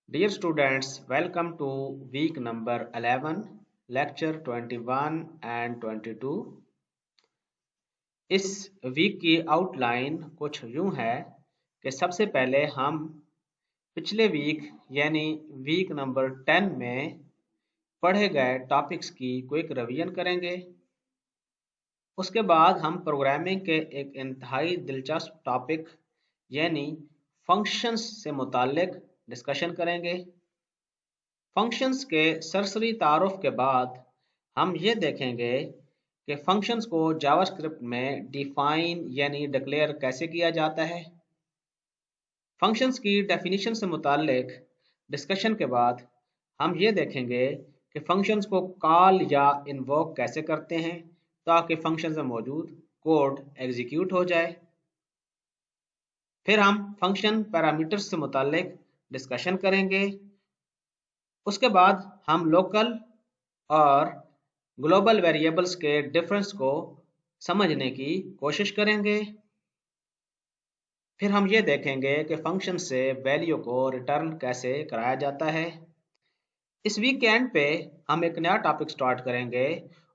Dear students, welcome to week number 11, lecture 21 and 22. इस week की outline कुछ यूं है कि सबसे पहले हम पिछले वीक यानी वीक नंबर 10 में पढ़े गए टॉपिक्स की क्विक रिवीजन करेंगे। उसके बाद हम प्रोग्रामिंग के एक इंतहाई दिलचस्प टॉपिक यानी फंक्शंस से मुताल्लिक डिस्कशन करेंगे। फंक्शंस के सरसरी तारुफ के बाद हम ये देखेंगे कि फंक्शंस को जावास्क्रिप्ट में डिफाइन यानी डिक्लेयर कैसे किया जाता है। फंक्शंस की डेफिनेशन से मुताल्लिक डिस्कशन के बाद हम ये देखेंगे कि फंक्शंस को कॉल या इन्वोक कैसे करते हैं ताकि फंक्शंस में मौजूद कोड एग्जीक्यूट हो जाए। फिर हम फंक्शन पैरामीटर्स से मुताल्लिक डिस्कशन करेंगे। उसके बाद हम लोकल और ग्लोबल वेरिएबल्स के डिफरेंस को समझने की कोशिश करेंगे। फिर हम ये देखेंगे कि फंक्शन से वैल्यू को रिटर्न कैसे कराया जाता है। इस वीक के एंड पे हम एक नया टॉपिक स्टार्ट करेंगे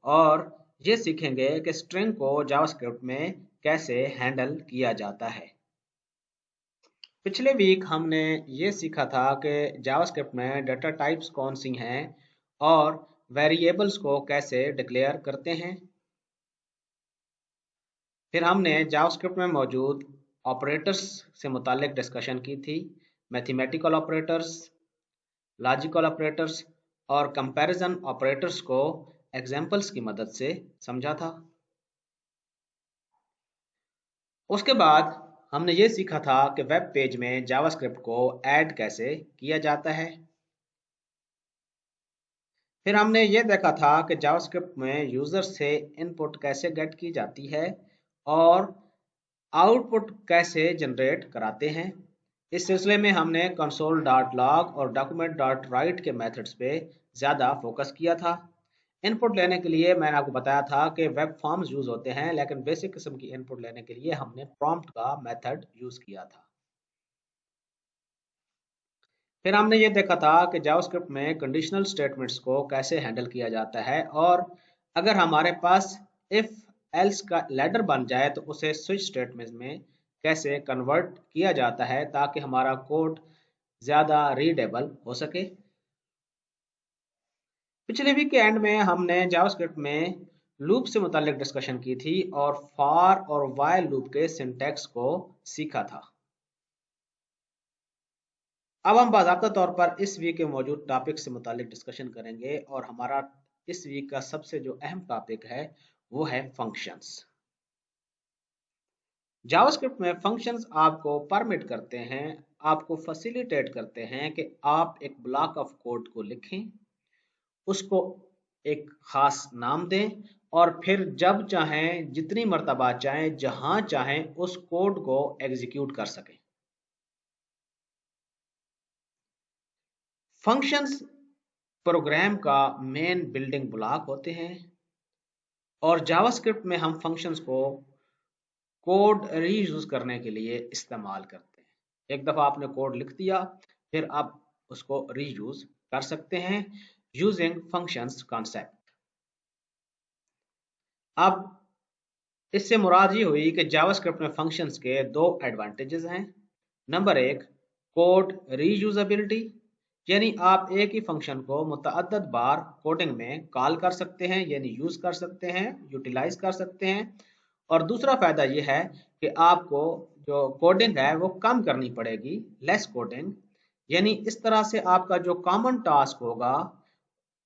और ये सीखेंगे कि स्ट्रिंग को जावास्क्रिप्ट में कैसे हैंडल किया जाता है। पिछले वीक हमने ये सीखा था कि जावास्क्रिप्ट में डेटा टाइप्स कौन सी हैं और वेरिएबल्स को कैसे डिक्लेयर करते हैं। फिर हमने जावास्क्रिप्ट में मौजूद ऑपरेटर्स से मुतालिक डिस्कशन की थी, मैथमेटिकल ऑपरेटर्स, लॉजिकल ऑपरेटर्स और कंपैरिजन ऑपरेटर्स को एग्जाम्पल्स की मदद से समझा था। उसके बाद हमने ये सीखा था कि वेब पेज में जावास्क्रिप्ट को ऐड कैसे किया जाता है। फिर हमने ये देखा था कि जावास्क्रिप्ट में यूजर से इनपुट कैसे गेट की जाती है और आउटपुट कैसे जनरेट कराते हैं। इस सिलसिले में हमने console.log और document.write के मेथड्स पे ज़्यादा फोकस किया था। इनपुट लेने के लिए मैंने आपको बताया था कि वेब फॉर्म्स यूज़ होते हैं, लेकिन बेसिक किस्म की इनपुट लेने के लिए हमने प्रॉम्प्ट का मेथड यूज़ किया था। फिर हमने ये देखा था कि जावास्क्रिप्ट में कंडीशनल स्टेटमेंट्स को कैसे हैंडल किया जाता है और अगर हमारे पास इफ एल्स का लैडर बन जाए तो उसे स्विच स्टेटमेंट में कैसे कन्वर्ट किया जाता है ताकि हमारा कोड ज़्यादा रीडेबल हो सके। पिछले वीक के एंड में हमने जावास्क्रिप्ट में लूप से मुतालिक डिस्कशन की थी और फॉर और व्हाइल लूप के सिंटैक्स को सीखा था। अब हम बाज़ाब्ता तौर पर इस वीक के मौजूद टॉपिक से मुतालिक डिस्कशन करेंगे और हमारा इस वीक का सबसे जो अहम टॉपिक है वो है फंक्शंस। जावास्क्रिप्ट में फंक्शंस आपको परमिट करते हैं, आपको फैसिलिटेट करते हैं कि आप एक ब्लॉक ऑफ कोड को लिखें, उसको एक खास नाम दें और फिर जब चाहें जितनी मर्तबा चाहें जहां चाहें उस कोड को एग्जीक्यूट कर सकें। फंक्शंस प्रोग्राम का मेन बिल्डिंग ब्लॉक होते हैं और जावास्क्रिप्ट में हम फंक्शंस को कोड रीयूज करने के लिए इस्तेमाल करते हैं। एक दफ़ा आपने कोड लिख दिया फिर आप उसको रीयूज कर सकते हैं यूजिंग फंक्शंस कॉन्सेप्ट। अब इससे मुराद ये हुई कि जावास्क्रिप्ट में फंक्शंस के दो एडवांटेजेस हैं। नंबर एक, कोड रीयूजेबिलिटी, यानी आप एक ही फंक्शन को मुतअद्दद बार कोडिंग में कॉल कर सकते हैं यानी यूज कर सकते हैं, यूटिलाइज कर सकते हैं। और दूसरा फायदा ये है कि आपको जो कोडिंग है वो कम करनी पड़ेगी, लेस कोडिंग, यानी इस तरह से आपका जो कॉमन टास्क होगा,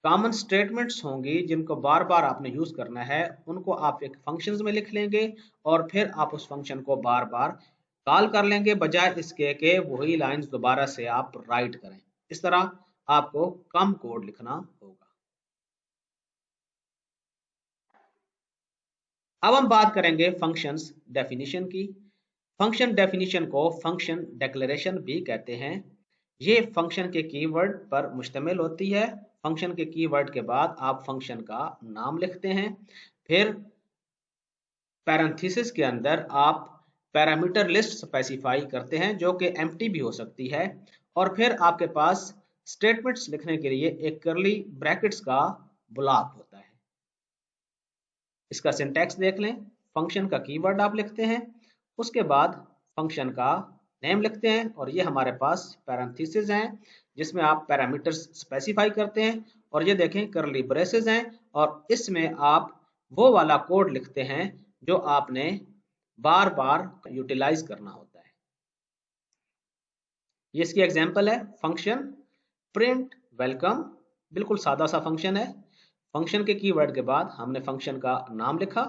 कॉमन स्टेटमेंट्स होंगी जिनको बार बार आपने यूज करना है, उनको आप एक फंक्शंस में लिख लेंगे और फिर आप उस फंक्शन को बार बार कॉल कर लेंगे बजाय इसके कि वही लाइंस दोबारा से आप राइट करें। इस तरह आपको कम कोड लिखना होगा। अब हम बात करेंगे फंक्शंस डेफिनेशन की। फंक्शन डेफिनेशन को फंक्शन डिक्लेरेशन भी कहते हैं। ये फंक्शन के कीवर्ड पर मुश्तमिल होती है। फंक्शन के कीवर्ड के बाद आप फंक्शन का नाम लिखते हैं, फिर पैरेंथेसिस के अंदर आप पैरामीटर लिस्ट स्पेसिफाई करते हैं जो कि एम्प्टी भी हो सकती है और फिर आपके पास स्टेटमेंट्स लिखने के लिए एक करली ब्रैकेट्स का ब्लॉक होता है। इसका सिंटैक्स देख लें। फंक्शन का कीवर्ड आप लिखते हैं, उसके बाद फंक्शन का नेम लिखते हैं, और ये हमारे पास पैरेंथेसिस हैं जिसमें आप पैरामीटर्स स्पेसिफाई करते हैं, और ये देखें करली ब्रेसेस हैं, और इसमें आप वो वाला कोड लिखते हैं जो आपने बार बार यूटिलाइज करना होता है। ये इसकी एग्जांपल है, फंक्शन प्रिंट वेलकम, बिल्कुल सादा सा फंक्शन है। फंक्शन के कीवर्ड के बाद हमने फंक्शन का नाम लिखा।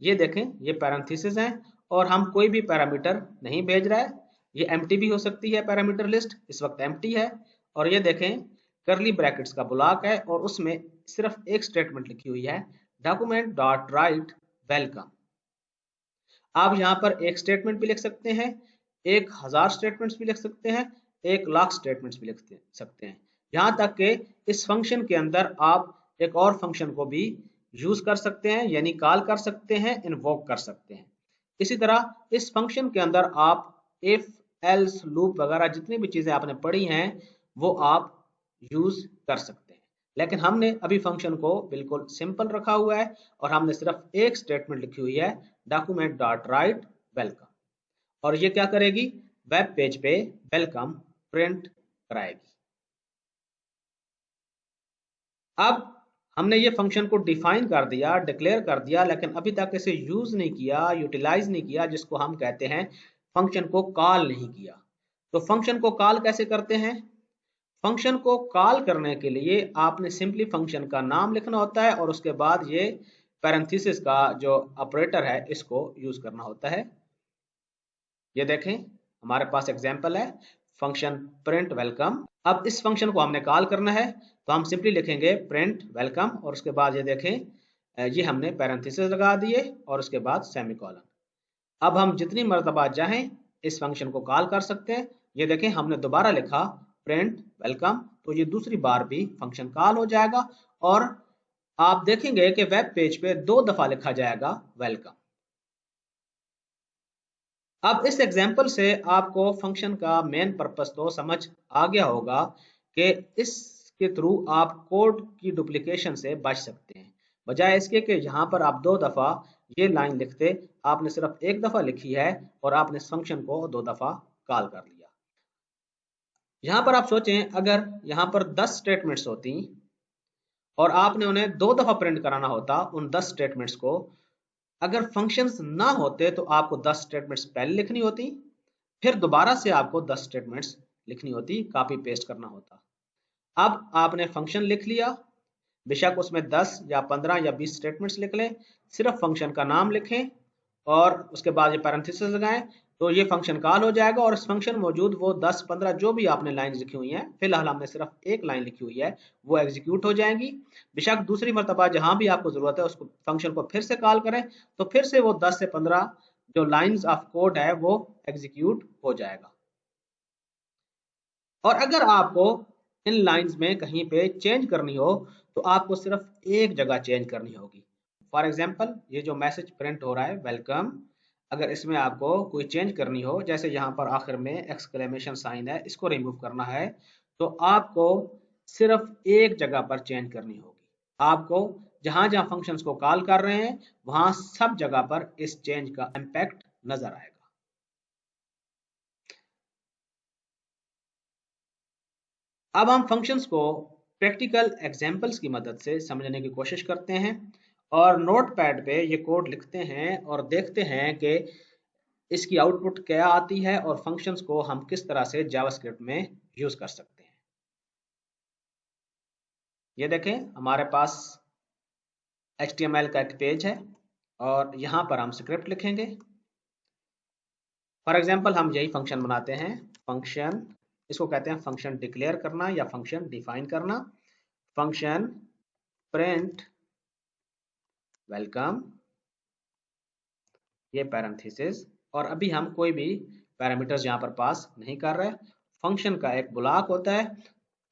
ये देखें, ये पैरेंथेसिस हैं और हम कोई भी पैरामीटर नहीं भेज रहा है। ये एम्प्टी भी हो सकती है पैरामीटर लिस्ट, इस वक्त एम्प्टी है। और ये देखें करली ब्रैकेट्स का ब्लॉक है और उसमें सिर्फ एक स्टेटमेंट लिखी हुई है, डॉक्यूमेंट डॉट राइट वेलकम। आप यहाँ पर एक स्टेटमेंट भी लिख सकते हैं, 1000 स्टेटमेंट्स भी लिख सकते हैं, 1,00,000 स्टेटमेंट्स भी लिख सकते हैं। यहाँ तक कि इस फंक्शन के अंदर आप एक और फंक्शन को भी यूज कर सकते हैं, यानी कॉल कर सकते हैं, इन्वोक कर सकते हैं। इसी तरह इस फंक्शन के अंदर आप इफ, एल्स, लूप वगैरह जितनी भी चीजें आपने पढ़ी हैं वो आप यूज कर सकते हैं। लेकिन हमने अभी फंक्शन को बिल्कुल सिंपल रखा हुआ है और हमने सिर्फ एक स्टेटमेंट लिखी हुई है, डॉक्यूमेंट डॉट राइट वेलकम, और ये क्या करेगी, वेब पेज पे वेलकम प्रिंट कराएगी। अब हमने ये फंक्शन को डिफाइन कर दिया, डिक्लेयर कर दिया, लेकिन अभी तक इसे यूज नहीं किया, यूटिलाइज नहीं किया, जिसको हम कहते हैं फंक्शन को कॉल नहीं किया। तो फंक्शन को कॉल कैसे करते हैं? फंक्शन को कॉल करने के लिए आपने सिंपली फंक्शन का नाम लिखना होता है और उसके बाद ये पैरेंथेसिस का जो ऑपरेटर है इसको यूज करना होता है। ये देखें, हमारे पास एग्जांपल है फंक्शन प्रिंट वेलकम। अब इस फंक्शन को हमने कॉल करना है तो हम सिंपली लिखेंगे प्रिंट वेलकम, और उसके बाद ये देखें ये हमने पैरेंथेसिस लगा दिए और उसके बाद सेमीकोलन। अब हम जितनी मर्तबा चाहें इस फंक्शन को कॉल कर सकते हैं। ये देखें, हमने दोबारा लिखा प्रिंट वेलकम, तो ये दूसरी बार भी फंक्शन कॉल हो जाएगा और आप देखेंगे कि वेब पेज पे 2 दफा लिखा जाएगा वेलकम। अब इस एग्जाम्पल से आपको फंक्शन का मेन पर्पस तो समझ आ गया होगा कि इसके थ्रू आप कोड की डुप्लीकेशन से बच सकते हैं। बजाय इसके कि यहाँ पर आप 2 दफा ये लाइन लिखते, आपने सिर्फ 1 दफा लिखी है और आपने इस फंक्शन को 2 दफा कॉल कर लिया। यहाँ पर आप सोचें, अगर यहाँ पर 10 स्टेटमेंट्स होती और आपने उन्हें 2 दफा प्रिंट कराना होता उन 10 स्टेटमेंट्स को, अगर फंक्शंस ना होते तो आपको 10 स्टेटमेंट्स पहले लिखनी होती, फिर दोबारा से आपको 10 स्टेटमेंट्स लिखनी होती, कॉपी पेस्ट करना होता। अब आपने फंक्शन लिख लिया, बेशक उसमें 10 या 15 या 20 स्टेटमेंट्स लिख लें, सिर्फ फंक्शन का नाम लिखें और उसके बाद ये पैरेंथेसिस लगाएं, तो ये फंक्शन कॉल हो जाएगा और इस फंक्शन मौजूद वो 10-15 जो भी आपने लाइन लिखी हुई हैं, फिलहाल हमने सिर्फ एक लाइन लिखी हुई है, वो एग्जीक्यूट हो जाएंगी। बेशक दूसरी मरतबा जहां भी आपको जरूरत है उसको फंक्शन को फिर से कॉल करें तो फिर से वो 10 से 15 जो लाइंस ऑफ कोड है वो एग्जीक्यूट हो जाएगा। और अगर आपको इन लाइंस में कहीं पे चेंज करनी हो तो आपको सिर्फ एक जगह चेंज करनी होगी। फॉर एग्जांपल ये जो मैसेज प्रिंट हो रहा है वेलकम, अगर इसमें आपको कोई चेंज करनी हो, जैसे यहाँ पर आखिर में एक्सक्लेमेशन साइन है, इसको रिमूव करना है, तो आपको सिर्फ एक जगह पर चेंज करनी होगी। आपको जहां जहां फंक्शंस को कॉल कर रहे हैं वहां सब जगह पर इस चेंज का इम्पैक्ट नजर आएगा। अब हम फंक्शंस को प्रैक्टिकल एग्जांपल्स की मदद से समझने की कोशिश करते हैं और नोटपैड पे ये कोड लिखते हैं और देखते हैं कि इसकी आउटपुट क्या आती है और फंक्शंस को हम किस तरह से जावास्क्रिप्ट में यूज कर सकते हैं। ये देखें, हमारे पास HTML का एक पेज है और यहाँ पर हम स्क्रिप्ट लिखेंगे। फॉर एग्जांपल हम यही फंक्शन बनाते हैं, फंक्शन, इसको कहते हैं फंक्शन डिक्लेयर करना या फंक्शन डिफाइन करना, फंक्शन प्रिंट वेलकम, ये पैरेंथेसिस, और अभी हम कोई भी पैरामीटर्स यहाँ पर पास नहीं कर रहे। फंक्शन का एक ब्लॉक होता है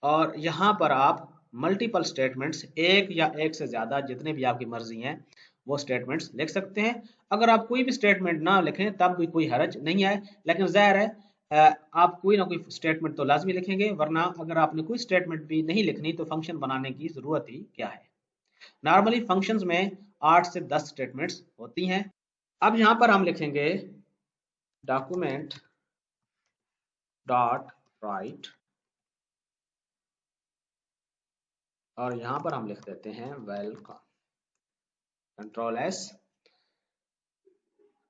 और यहाँ पर आप मल्टीपल स्टेटमेंट्स, एक या एक से ज्यादा जितने भी आपकी मर्जी हैं वो स्टेटमेंट्स लिख सकते हैं। अगर आप कोई भी स्टेटमेंट ना लिखें तब भी कोई हर्ज नहीं है, लेकिन जाहिर है आप कोई ना कोई स्टेटमेंट तो लाजमी लिखेंगे, वरना अगर आपने कोई स्टेटमेंट भी नहीं लिखनी तो फंक्शन बनाने की जरूरत ही क्या है। नॉर्मली फंक्शंस में 8 से 10 स्टेटमेंट्स होती हैं। अब यहाँ पर हम लिखेंगे डॉक्यूमेंट डॉट राइट, और यहाँ पर हम लिख देते हैं वेलकम, कंट्रोल एस।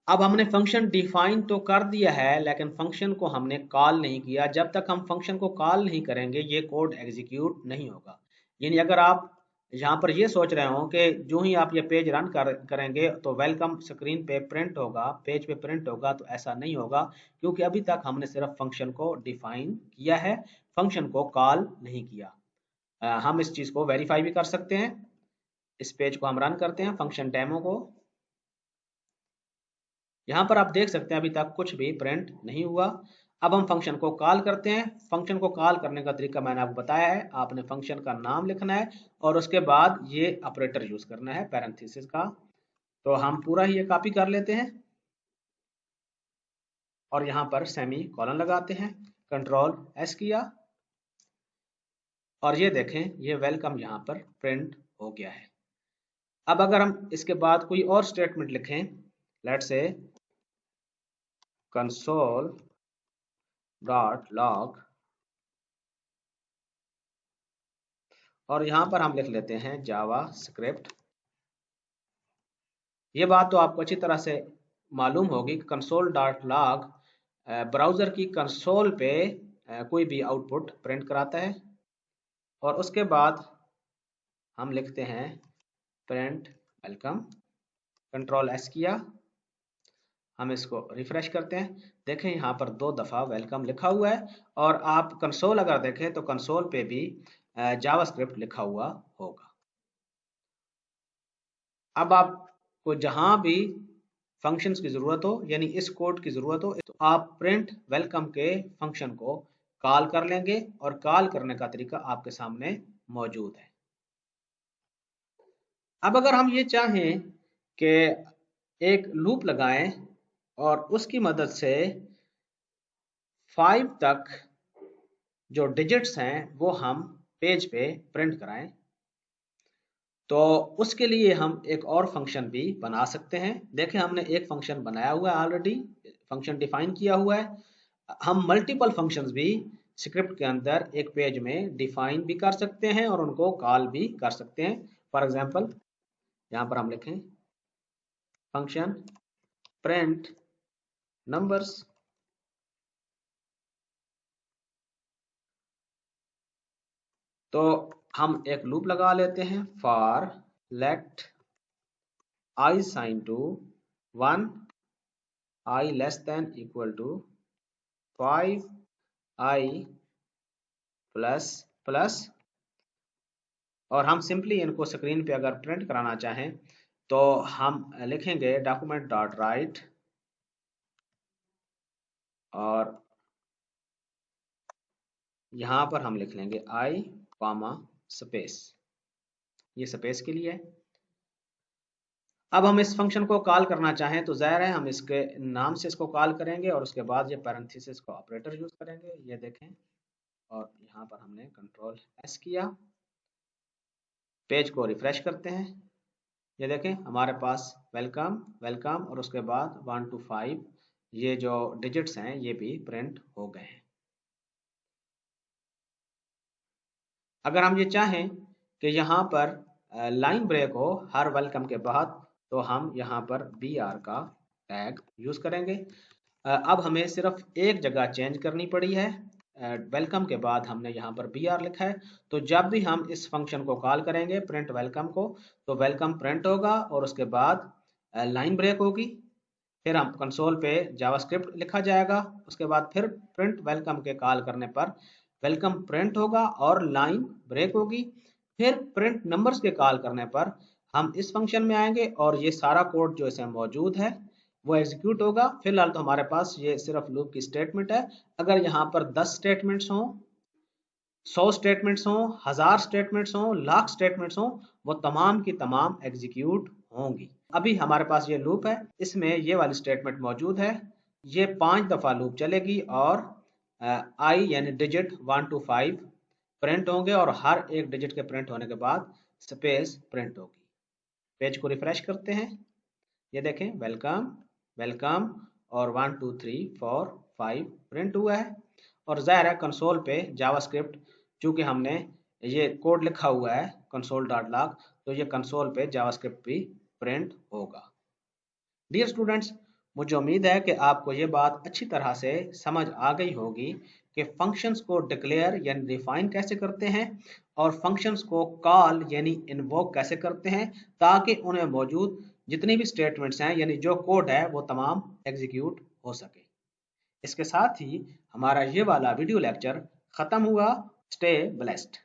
अब हमने फंक्शन डिफाइन तो कर दिया है, लेकिन फंक्शन को हमने कॉल नहीं किया। जब तक हम फंक्शन को कॉल नहीं करेंगे ये कोड एग्जीक्यूट नहीं होगा। यानी अगर आप यहाँ पर ये सोच रहे हो कि जो ही आप ये पेज रन करेंगे तो वेलकम स्क्रीन पे प्रिंट होगा, पेज पे प्रिंट होगा, तो ऐसा नहीं होगा, क्योंकि अभी तक हमने सिर्फ फंक्शन को डिफाइन किया है, फंक्शन को कॉल नहीं किया। हम इस चीज़ को वेरीफाई भी कर सकते हैं। इस पेज को हम रन करते हैं, फंक्शन डेमो को। यहाँ पर आप देख सकते हैं अभी तक कुछ भी प्रिंट नहीं हुआ। अब हम फंक्शन को कॉल करते हैं। फंक्शन को कॉल करने का तरीका मैंने आपको बताया है। आपने फंक्शन का नाम लिखना है और उसके बाद ये ऑपरेटर यूज करना है, पैरेंथेसिस का। तो हम पूरा ही ये कॉपी कर लेते हैं और यहाँ पर सेमी कॉलन लगाते हैं, कंट्रोल एस किया, और ये देखें ये वेलकम यहाँ पर प्रिंट हो गया है। अब अगर हम इसके बाद कोई और स्टेटमेंट लिखें, let's say console dot log, और यहाँ पर हम लिख लेते हैं जावा स्क्रिप्ट। ये बात तो आपको अच्छी तरह से मालूम होगी कि कंसोल डॉट लॉग ब्राउज़र की कंसोल पे कोई भी आउटपुट प्रिंट कराता है। और उसके बाद हम लिखते हैं प्रिंट वेलकम, कंट्रोल एस किया, हम इसको रिफ्रेश करते हैं। देखें यहाँ पर 2 दफ़ा वेलकम लिखा हुआ है, और आप कंसोल अगर देखें तो कंसोल पे भी जावास्क्रिप्ट लिखा हुआ होगा। अब आपको जहां भी फंक्शंस की ज़रूरत हो, यानी इस कोड की ज़रूरत हो, तो आप प्रिंट वेलकम के फंक्शन को कॉल कर लेंगे, और कॉल करने का तरीका आपके सामने मौजूद है। अब अगर हम ये चाहें कि एक लूप लगाएं और उसकी मदद से 5 तक जो डिजिट्स हैं वो हम पेज पे प्रिंट कराएं, तो उसके लिए हम एक और फंक्शन भी बना सकते हैं। देखें हमने एक फंक्शन बनाया हुआ है, ऑलरेडी फंक्शन डिफाइन किया हुआ है। हम मल्टीपल फंक्शंस भी स्क्रिप्ट के अंदर एक पेज में डिफाइन भी कर सकते हैं और उनको कॉल भी कर सकते हैं। फॉर एग्जांपल यहाँ पर हम लिखें फंक्शन प्रिंट नंबर्स, तो हम एक लूप लगा लेते हैं for let i sign to 1, i less than equal to 5, i plus plus, और हम सिंपली इनको स्क्रीन पे अगर प्रिंट कराना चाहें तो हम लिखेंगे डॉक्यूमेंट डॉट राइट, और यहाँ पर हम लिख लेंगे आई कॉमा स्पेस, ये स्पेस के लिए है। अब हम इस फंक्शन को कॉल करना चाहें तो जाहिर है हम इसके नाम से इसको कॉल करेंगे और उसके बाद ये पैरेंथेसिस का ऑपरेटर यूज करेंगे, ये देखें। और यहाँ पर हमने कंट्रोल एस किया, पेज को रिफ्रेश करते हैं, ये देखें हमारे पास वेलकम वेलकम और उसके बाद 1 to 5 ये जो डिजिट्स हैं ये भी प्रिंट हो गए हैं। अगर हम ये चाहें कि यहाँ पर लाइन ब्रेक हो हर वेलकम के बाद, तो हम यहाँ पर BR का टैग यूज करेंगे। अब हमें सिर्फ एक जगह चेंज करनी पड़ी है, वेलकम के बाद हमने यहाँ पर BR लिखा है, तो जब भी हम इस फंक्शन को कॉल करेंगे प्रिंट वेलकम को, तो वेलकम प्रिंट होगा और उसके बाद लाइन ब्रेक होगी, फिर हम कंसोल पे जावास्क्रिप्ट लिखा जाएगा, उसके बाद फिर प्रिंट वेलकम के कॉल करने पर वेलकम प्रिंट होगा और लाइन ब्रेक होगी। फिर प्रिंट नंबर्स के कॉल करने पर हम इस फंक्शन में आएंगे और ये सारा कोड जो इसमें मौजूद है वो एग्जीक्यूट होगा। फिलहाल तो हमारे पास ये सिर्फ लूप की स्टेटमेंट है। अगर यहाँ पर 10 स्टेटमेंट्स हों, 100 स्टेटमेंट्स हों, 1000 स्टेटमेंट्स हों, लाख स्टेटमेंट्स हों, वो तमाम की तमाम एग्जीक्यूट होंगी। अभी हमारे पास ये लूप है, इसमें ये वाली स्टेटमेंट मौजूद है, ये 5 दफ़ा लूप चलेगी और आई यानी डिजिट 1 to 5 प्रिंट होंगे और हर एक डिजिट के प्रिंट होने के बाद स्पेस प्रिंट होगी। पेज को रिफ्रेश करते हैं, ये देखें वेलकम वेलकम और 1 2 3 4 5 प्रिंट हुआ है। और जाहिर है कंसोल पे जावास्क्रिप्ट, चूंकि हमने ये कोड लिखा हुआ है console.log, तो ये कंसोल पे जावास्क्रिप्ट भी प्रिंट होगा। डियर स्टूडेंट्स, मुझे उम्मीद है कि आपको ये बात अच्छी तरह से समझ आ गई होगी कि फंक्शंस को डिक्लेयर यानी डिफाइन कैसे करते हैं और फंक्शंस को कॉल यानी इन्वोक कैसे करते हैं, ताकि उन्हें मौजूद जितनी भी स्टेटमेंट्स हैं यानी जो कोड है वो तमाम एग्जीक्यूट हो सके। इसके साथ ही हमारा ये वाला वीडियो लेक्चर खत्म हुआ। Stay blessed.